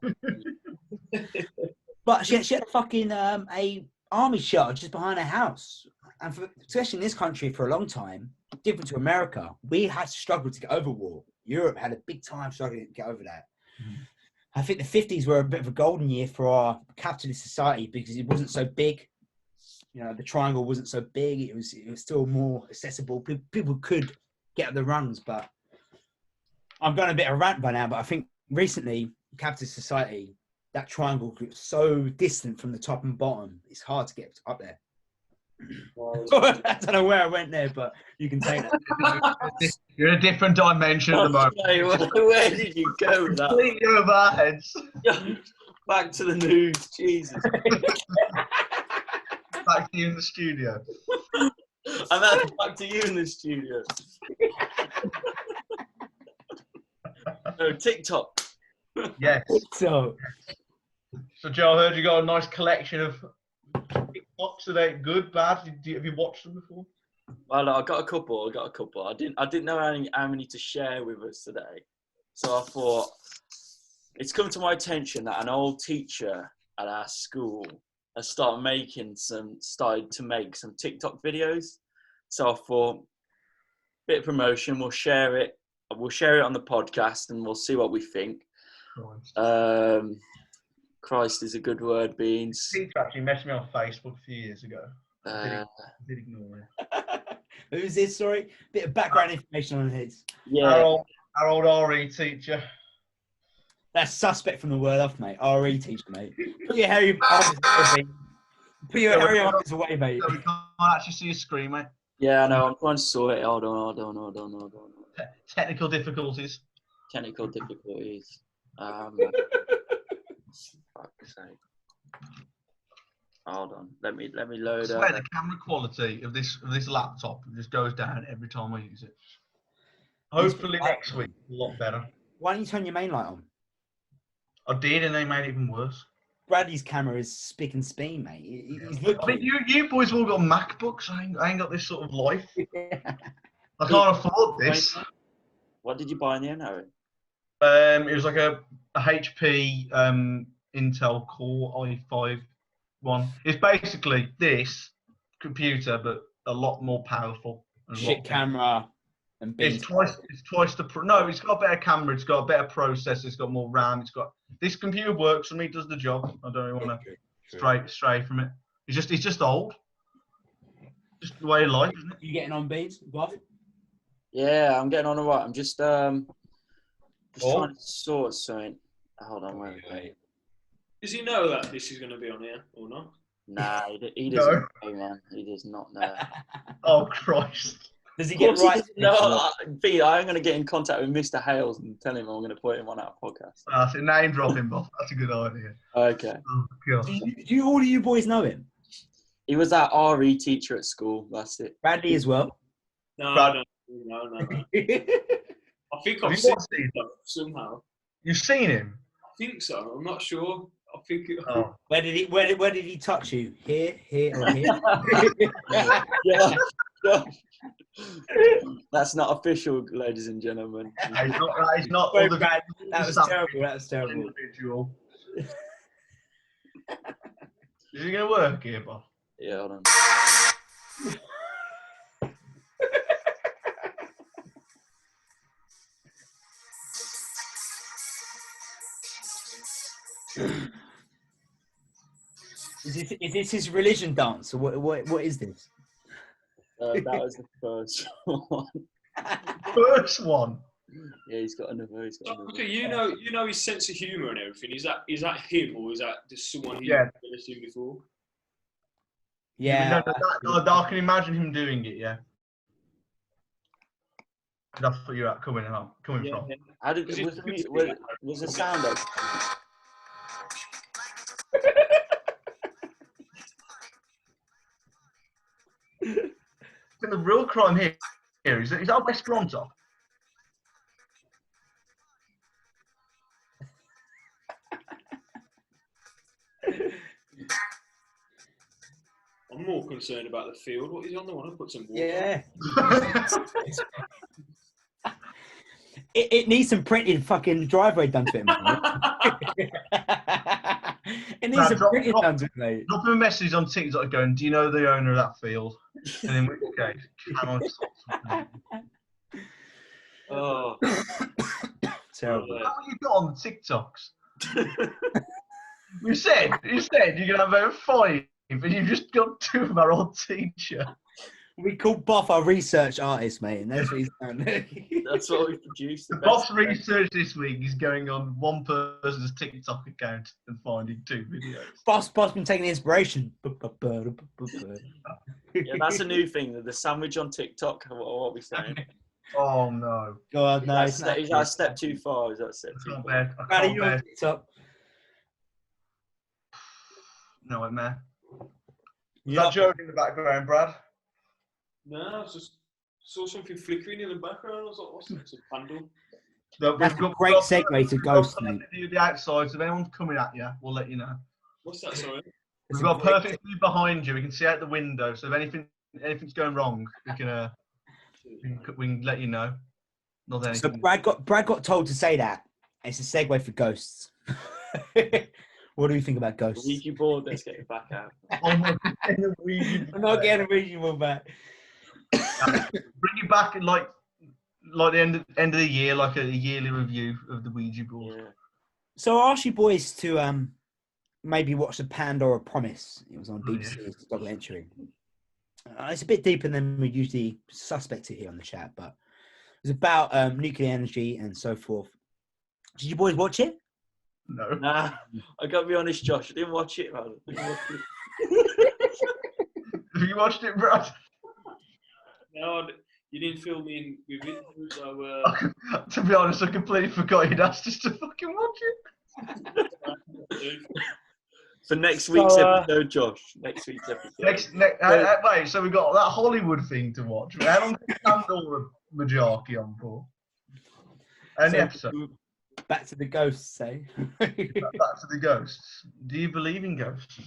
But she had a fucking a army shelter just behind her house. And especially in this country for a long time, different to America, we had to struggle to get over war. Europe had a big time struggling to get over that. I think the 50s were a bit of a golden year for our capitalist society because it wasn't so big. You know, the triangle wasn't so big. It was still more accessible. People could get up the rungs, but I'm going a bit of a rant by now, but I think recently, capitalist society, that triangle is so distant from the top and bottom, it's hard to get up there. I don't know where I went there, but you can take that. You're in a different dimension at the moment. Where did you go with that? Completely over our heads. Back to the news, Jesus. Back to you in the studio. And then back to you in the studio. No, TikTok. Yes. So Joe, I heard you got a nice collection of TikToks. Are they good, bad? Have you watched them before? Well, I got a couple. I didn't know how many to share with us today. So I thought it's come to my attention that an old teacher at our school has started to make some TikTok videos. So I thought, bit of promotion. We'll share it. We'll share it on the podcast, and we'll see what we think. Christ is a good word, Beans. Teacher actually messaged me on Facebook a few years ago. I did ignore it. Who's this? Sorry, bit of background information on his. Yeah, our old RE teacher. That's suspect from the word off, mate. RE teacher, mate. Put your hairy arms away, mate. So we can't actually see your screen, mate. Yeah, I know. I'm trying to sort it. Hold on. Technical difficulties. Fuck's sake. Hold on. Let me load. I swear the camera quality of this laptop just goes down every time I use it. Hopefully next week a lot better. Why don't you turn your main light on? I did, and they made it even worse. Bradley's camera is spick and span, mate. He's looking. I mean, you boys all got MacBooks. I ain't got this sort of life. I can't afford this. What did you buy in the end, Harry? It was like a HP Intel Core i5 one. It's basically this computer, but a lot more powerful. Shit camera. And it's twice the no. It's got a better camera. It's got a better processor. It's got more RAM. It's got this computer works for me. Does the job. I don't really want to stray from it. It's just old. Just the way of life, isn't it? You getting on, Beans? Buff? Yeah, I'm getting on alright. I'm just Just trying to sort something. Hold on, wait. Does he know that this is going to be on here or not? Nah, he doesn't know, man. He does not know. Oh, Christ. Does he get right? No, I'm going to get in contact with Mr. Hales and tell him I'm going to put him on our podcast. That's a name dropping, boss. That's a good idea. Okay. Oh, God. Do all of you boys know him? He was our RE teacher at school. That's it. Bradley as well? No. I think I've seen him somehow. You've seen him? I think so. I'm not sure. I think. Where did he touch you? Here, or here? Yeah. That's not official, ladies and gentlemen. It's not. That was terrible. That was terrible. Individual. Is it going to work here, Bob? Yeah, hold on. Is this his religion dance, or what is this? That was the first one. First one? Yeah, he's got another. Okay, you know his sense of humour and everything. Is that him, or is that just someone he's Yeah. never seen before? Yeah. I can imagine him doing it, yeah. That's what you're coming from. Yeah. How did was the sound of? The real crime here is that West Toronto? I'm more concerned about the field. What is on the one? I put some water. Yeah. It needs some printed fucking driveway done to it, man. It needs some printed done to it, mate. Drop him a message on TikTok going, do you know the owner of that field? And in which case, can I sort something? Oh. Terrible. How you got on the TikToks? You said you're going to have about 5, but you've just got 2 of our old teacher. We call Boff our research artist, mate, and that's what he's done. That's what we produced. The Boff's research this week is going on one person's TikTok account and finding 2 videos. Boss been taking inspiration. Yeah, that's a new thing. The sandwich on TikTok. What are we saying? Oh no! God, no. Is that a step too far? Is that a step too far? Bad. How do you on TikTok? No, man. Is Yeah. that joke in the background, Brad? No, I just saw something flickering in the background. I was like, what's that? It's a candle. That's a great segue to Ghost, mate. The outside, so if anyone's coming at you, we'll let you know. What's that, sorry? We've got a perfect view behind you. We can see out the window, so if anything's going wrong, we can let you know. Not anything. So Brad got told to say that. It's a segue for ghosts. What do you think about ghosts? Ouija board. Let's get it back out. I'm not getting a Ouija board back. Bring it back at like the end of the year, like a yearly review of the Ouija board. Yeah. So I asked you boys to maybe watch the Pandora Promise. It was on BBC's documentary. It's a bit deeper than we usually suspect it here on the chat, but it's about nuclear energy and so forth. Did you boys watch it? No. Nah, I gotta be honest, Josh. I didn't watch it, man. Have you watched it, Brad? No, you didn't fill me in with it. So, to be honest, I completely forgot you'd asked us to fucking watch it. For next week's episode, Josh. Next week's episode. Wait, so we've got that Hollywood thing to watch. How long can Pandora Majorki on for? Any episode? Back to the ghosts, eh? Back to the ghosts. Do you believe in ghosts?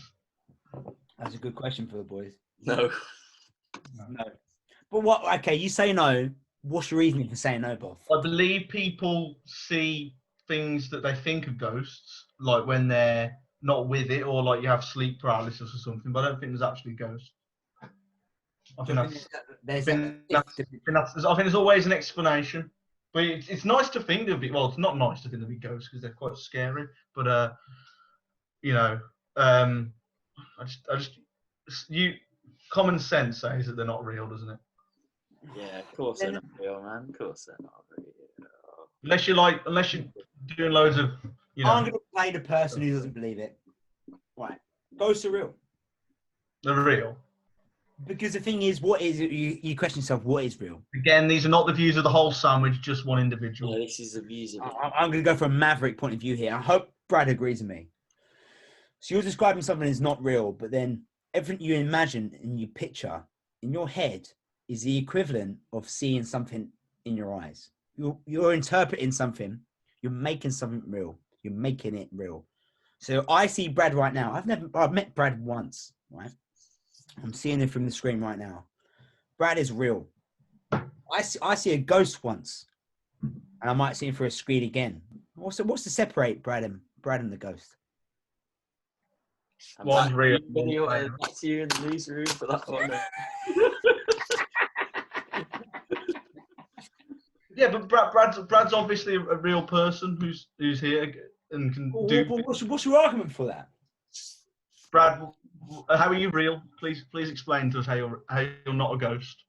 That's a good question for the boys. No. But what? Okay, you say no. What's your reasoning for saying no, Bob? I believe people see things that they think of ghosts, like when they're not with it, or like you have sleep paralysis or something. But I don't think there's actually ghosts. I think there's always an explanation. But it's nice to think of it. Well, it's not nice to think of it ghosts because they're quite scary. But common sense says that they're not real, doesn't it? Yeah, of course they're not real, man. Of course they're not real. Unless you're doing loads of, I'm going to play the person who doesn't believe it. Right. Ghosts are real. They're real. Because the thing is, what is it? You question yourself, what is real? Again, these are not the views of the whole sandwich, just one individual. Yeah, this is the views of it. I'm going to go for a maverick point of view here. I hope Brad agrees with me. So you're describing something that's not real, but then everything you imagine and you picture in your head is the equivalent of seeing something in your eyes. You're interpreting something. You're making something real. You're making it real. So I see Brad right now. I've met Brad once, right? I'm seeing him from the screen right now. Brad is real. I see a ghost once, and I might see him for a screen again. What's to separate Brad and the ghost? One's real. That's you in the newsroom for that one. Yeah, but Brad's obviously a real person who's here and can do. What's your argument for that? Brad, how are you real? Please explain to us how you're not a ghost.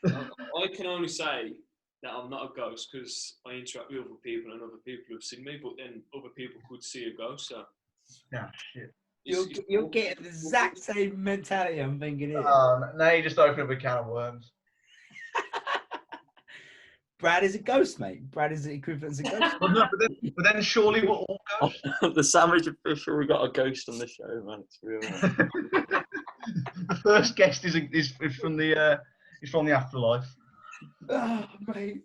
I can only say that I'm not a ghost because I interact with other people and other people have seen me, but then other people could see a ghost. So Yeah, shit. You're getting the exact same mentality I'm thinking here. Now you just open up a can of worms. Brad is a ghost, mate. Brad is the equivalent of a ghost. Well, no, but then surely we're all ghosts. The sandwich official, we got a ghost on the show, man. It's real. Man. The first guest is from the afterlife. Oh, mate.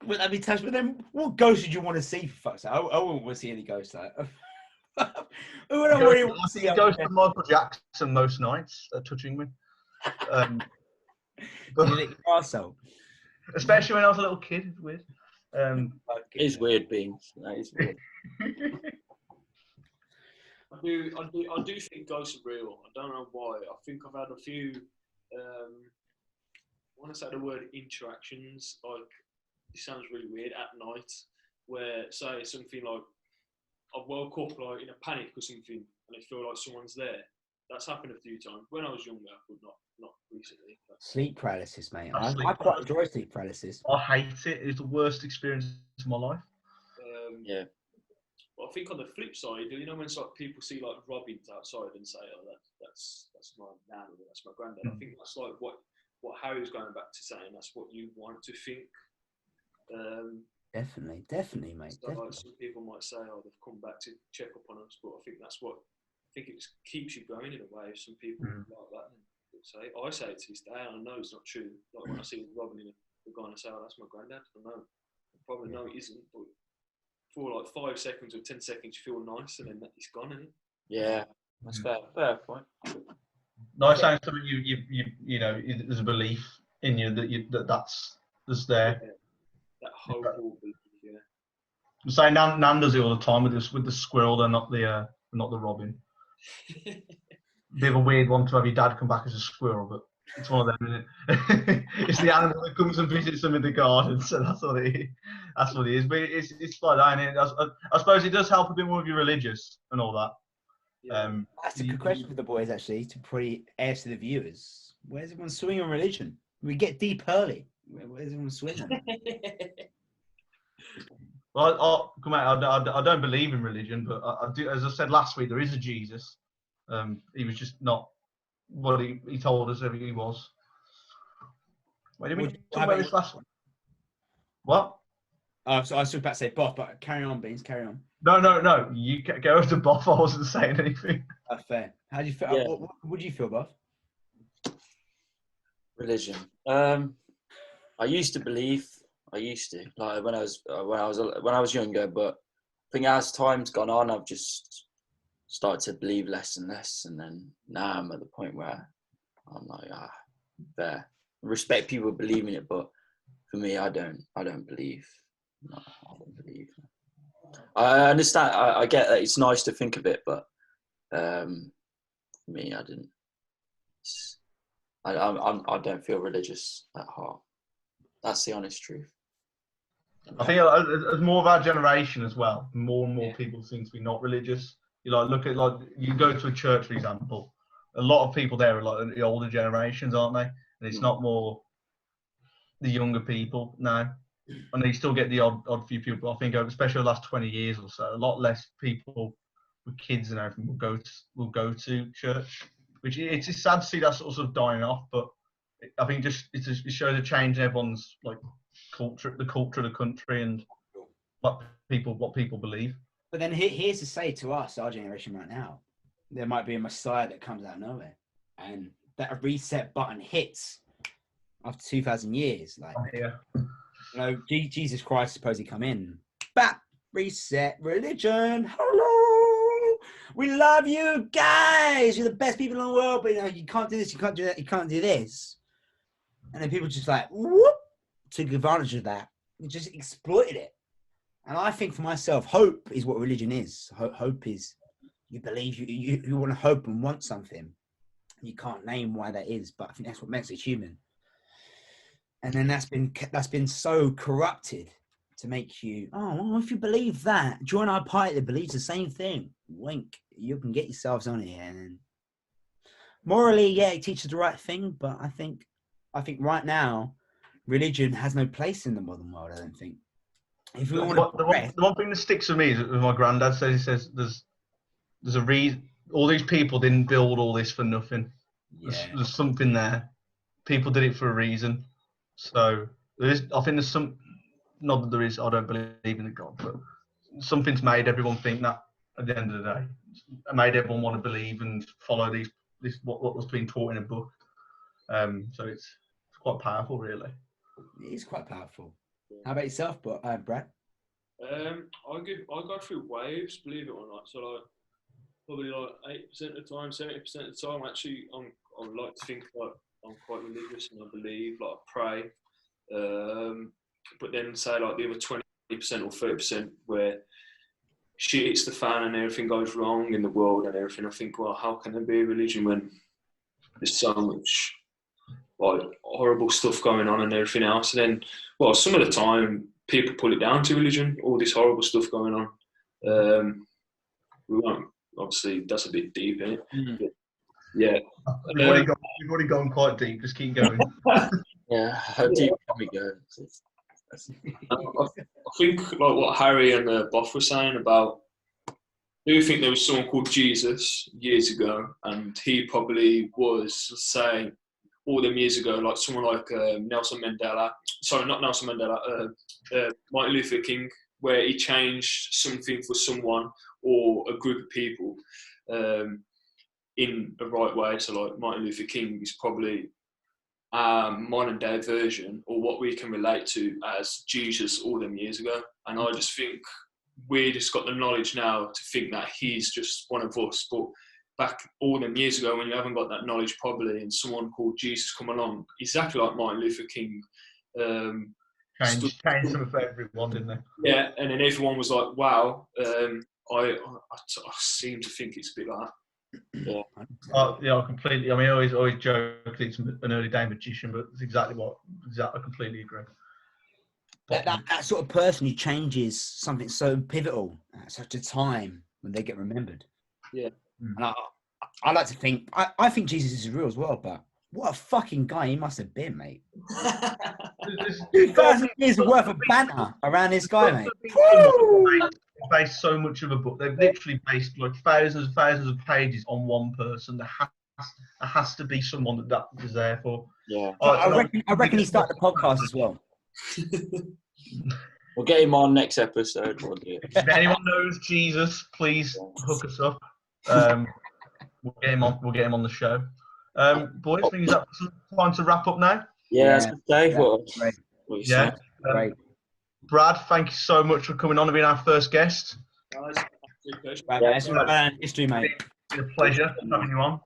Well, that'd be touched. But then, what ghost did you want to see? For fuck's sake? I wouldn't want to see any ghosts. Like, who would I really want to see? Ghost of Michael Jackson most nights, touching me. Especially when I was a little kid. It's weird. It is weird, Beans. That is weird. I do think ghosts are real. I don't know why. I think I've had a few. I want to say the word interactions. Like, it sounds really weird at night, where say something like I woke up like in a panic or something, and I feel like someone's there. That's happened a few times when I was younger, but not recently. Sleep paralysis, mate. I quite enjoy sleep paralysis. I hate it. It's the worst experience of my life. Yeah. But I think on the flip side, you know, when people see like robins outside and say, "Oh, that's my nan or that's my granddad," I think that's like what Harry's going back to saying. That's what you want to think. Definitely, mate. So like some people might say, "Oh, they've come back to check up on us," but I think it keeps you going in a way. Some people like that. I say it to this day, and I know it's not true. Like when I see Robin in the guy and I say, "Oh, that's my granddad," I know. I probably know it isn't, but for like 5 seconds or 10 seconds, you feel nice, and then it's gone, isn't it? Yeah, that's fair. Fair point. Nice sounds something you know. There's a belief in you that's there. Yeah. That whole belief, yeah. I'm saying Nan does it all the time with the squirrel. They're not the robin. Bit of a weird one to have your dad come back as a squirrel, but it's one of them, isn't it? It's the animal that comes and visits them in the garden, so that's what it is. That's what it is. But it's like that, isn't it? I suppose it does help a bit more if you're religious and all that. Yeah. That's a good question for the boys, actually, to probably ask to the viewers. Where's everyone swinging on religion? We get deep early. Where's everyone swinging? Well, come out. I don't believe in religion, but I do. As I said last week, there is a Jesus. He was just not what he told us he was. Wait, did we talk about this last one? What? Oh, so I was about to say Boff, but carry on, Beans, carry on. No. You go to Boff. I wasn't saying anything. Fair. How do you feel? Yeah. What do you feel, Boff? Religion. I used to believe. Like when I was younger, but I think as time's gone on, I've just started to believe less and less, and then now I'm at the point where I'm like, fair. I respect people believing it, but for me, I don't believe. No, I don't believe. I understand. I get that it's nice to think of it, but for me, I didn't. I don't feel religious at heart. That's the honest truth. I think as more of our generation as well, more and more people seem to be not religious. You look at you go to a church, for example. A lot of people there are like the older generations, aren't they? And it's not more the younger people now. I know you still get the odd few people. I think, especially the last 20 years or so, a lot less people with kids and everything will go to church. Which it's sad to see that sort of dying off, but I think it shows a change in everyone's like culture, the culture of the country, and what people believe. But then here's to say to us, our generation right now, there might be a Messiah that comes out of nowhere, and that a reset button hits after 2,000 years. Like, Jesus Christ supposedly come in, bap, reset religion. Hello, we love you guys. You're the best people in the world, but you can't do this, you can't do that, you can't do this. And then people just like whoop, took advantage of that and just exploited it. And I think for myself, hope is what religion is. Hope is you believe, you want to hope and want something. You can't name why that is, but I think that's what makes it human. And then that's been so corrupted to make you, well, if you believe that, join our party that believes the same thing. Wink, you can get yourselves on here. And morally, yeah, it teaches the right thing, but I think right now, religion has no place in the modern world. I don't think. If we want the one thing that sticks with me is that my granddad says, he says there's a reason. All these people didn't build all this for nothing. Yeah. There's something there. People did it for a reason. So I think there's some. Not that there is. I don't believe in a God, but something's made everyone think that. At the end of the day, it made everyone want to believe and follow what was being taught in a book. So it's quite powerful, really. It is quite powerful. How about yourself, Brad? I go through waves, believe it or not. So like probably like 8% of the time, 70% of the time, actually, I like to think like I'm quite religious and I believe, like I pray. But then say like the other 20% or 30% where shit hits the fan and everything goes wrong in the world and everything. I think, well, how can there be a religion when there's so much like horrible stuff going on and everything else? And then, well, some of the time people pull it down to religion, all this horrible stuff going on. We won't, obviously, that's a bit deep, isn't it? Mm. Yeah. We've already gone quite deep. Just keep going. Yeah, how deep can we go? I think like what Harry and Boff were saying about, I do think there was someone called Jesus years ago, and he probably was, say, all them years ago, like someone like Nelson Mandela. Sorry, not Nelson Mandela. Martin Luther King, where he changed something for someone or a group of people in the right way. So, like Martin Luther King is probably modern day version, or what we can relate to as Jesus all them years ago. And I just think we just got the knowledge now to think that he's just one of us. But back all them years ago, when you haven't got that knowledge probably, and someone called Jesus come along, exactly like Martin Luther King, Changed something for everyone, didn't they? Yeah, and then everyone was like, "Wow." I seem to think it's a bit like that. Yeah, completely. I mean, I always joke that it's an early day magician, but it's exactly. I completely agree. That sort of person who changes something so pivotal at such a time when they get remembered. Yeah. And I like to think, I think Jesus is real as well, but what a fucking guy he must have been, mate. 2,000 years worth of banter around this guy, mate. Based so much of a book. They've literally based like thousands and thousands of pages on one person. There has to be someone that is there for. Yeah. I reckon he started the podcast as well. We'll get him on next episode. We'll do it. If anyone knows Jesus, please hook us up. We'll get him on. We'll get him on the show. Boys, I think it's time to wrap up now. Yeah, Dave. Yeah. Great. Brad, thank you so much for coming on and being our first guest. It's been history, mate. It's been a pleasure having you on.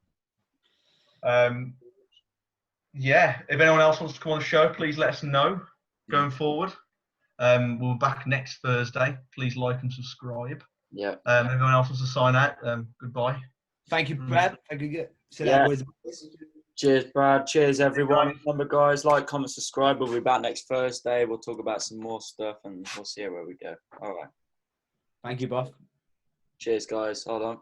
Yeah, if anyone else wants to come on the show, please let us know going forward. We'll be back next Thursday. Please like and subscribe. Yeah. Everyone else wants to sign out. Goodbye. Thank you, Brad. Thank you. Boys. Cheers, Brad. Cheers, everyone. Remember, guys, like, comment, subscribe. We'll be back next Thursday. We'll talk about some more stuff and we'll see where we go. All right. Thank you, Buff. Cheers, guys. Hold on.